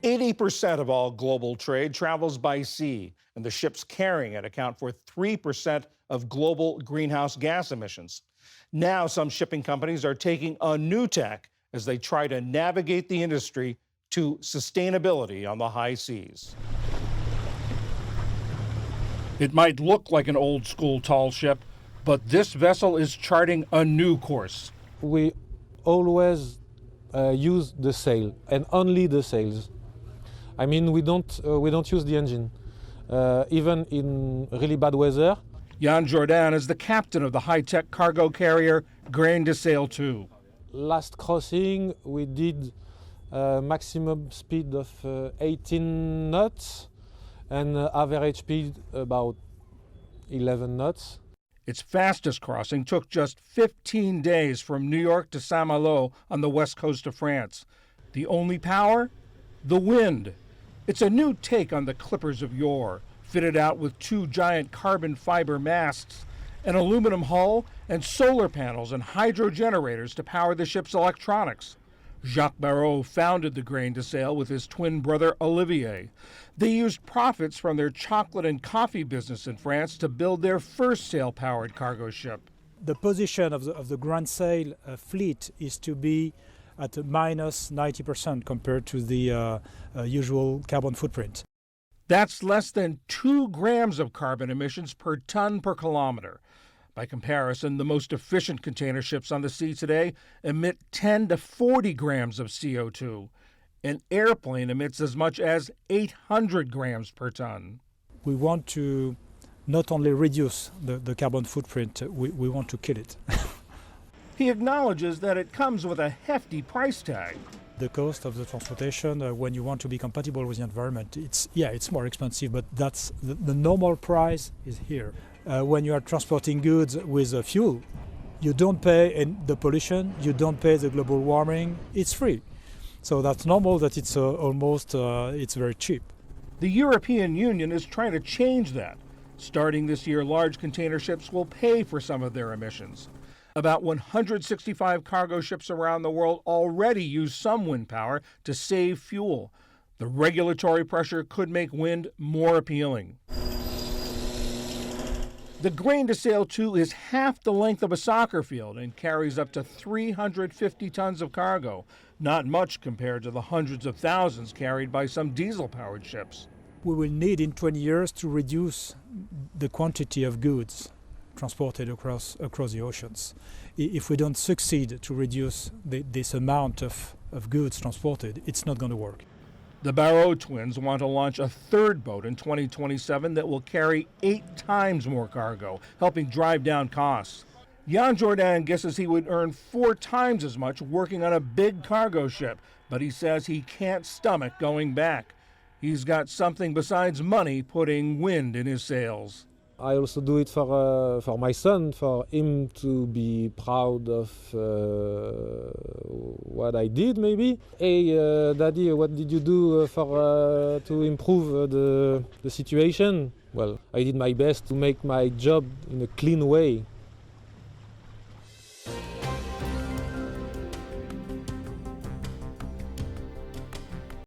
80% of all global trade travels by sea, and the ships carrying it account for 3% of global greenhouse gas emissions. Now, some shipping companies are taking a new tack as they try to navigate the industry to sustainability on the high seas. It might look like an old school tall ship, but this vessel is charting a new course. We always use the sail and only the sails. I mean, we don't use the engine, even in really bad weather. Jan Jourdain is the captain of the high-tech cargo carrier Grain de Sail 2. Last crossing, we did a maximum speed of 18 knots and average speed about 11 knots. Its fastest crossing took just 15 days from New York to Saint-Malo on the west coast of France. The only power? The wind. It's a new take on the clippers of yore, fitted out with 2 giant carbon fiber masts, an aluminum hull, and solar panels and hydro generators to power the ship's electronics. Jacques Barrault founded the Grain de Sail with his twin brother Olivier. They used profits from their chocolate and coffee business in France to build their first sail-powered cargo ship. The position of the Grand Sail fleet is to be at minus 90% compared to the usual carbon footprint. That's less than 2 grams of carbon emissions per ton per kilometer. By comparison, the most efficient container ships on the sea today emit 10 to 40 grams of CO2. An airplane emits as much as 800 grams per ton. We want to not only reduce the carbon footprint, we want to kill it. He acknowledges that it comes with a hefty price tag. The cost of the transportation, when you want to be compatible with the environment, it's more expensive, but that's the normal price is here. When you are transporting goods with fuel, you don't pay the pollution, you don't pay the global warming, it's free. So that's normal that it's it's very cheap. The European Union is trying to change that. Starting this year, large container ships will pay for some of their emissions. About 165 cargo ships around the world already use some wind power to save fuel. The regulatory pressure could make wind more appealing. The Grain de Sail 2 is half the length of a soccer field and carries up to 350 tons of cargo. Not much compared to the hundreds of thousands carried by some diesel-powered ships. We will need in 20 years to reduce the quantity of goods transported across the oceans. If we don't succeed to reduce this amount of goods transported, it's not going to work. The Barrault twins want to launch a third boat in 2027 that will carry 8 times more cargo, helping drive down costs. Jan Jourdain guesses he would earn 4 times as much working on a big cargo ship, but he says he can't stomach going back. He's got something besides money putting wind in his sails. I also do it for my son, for him to be proud of what I did, maybe. Hey, Daddy, what did you do to improve the situation? Well, I did my best to make my job in a clean way.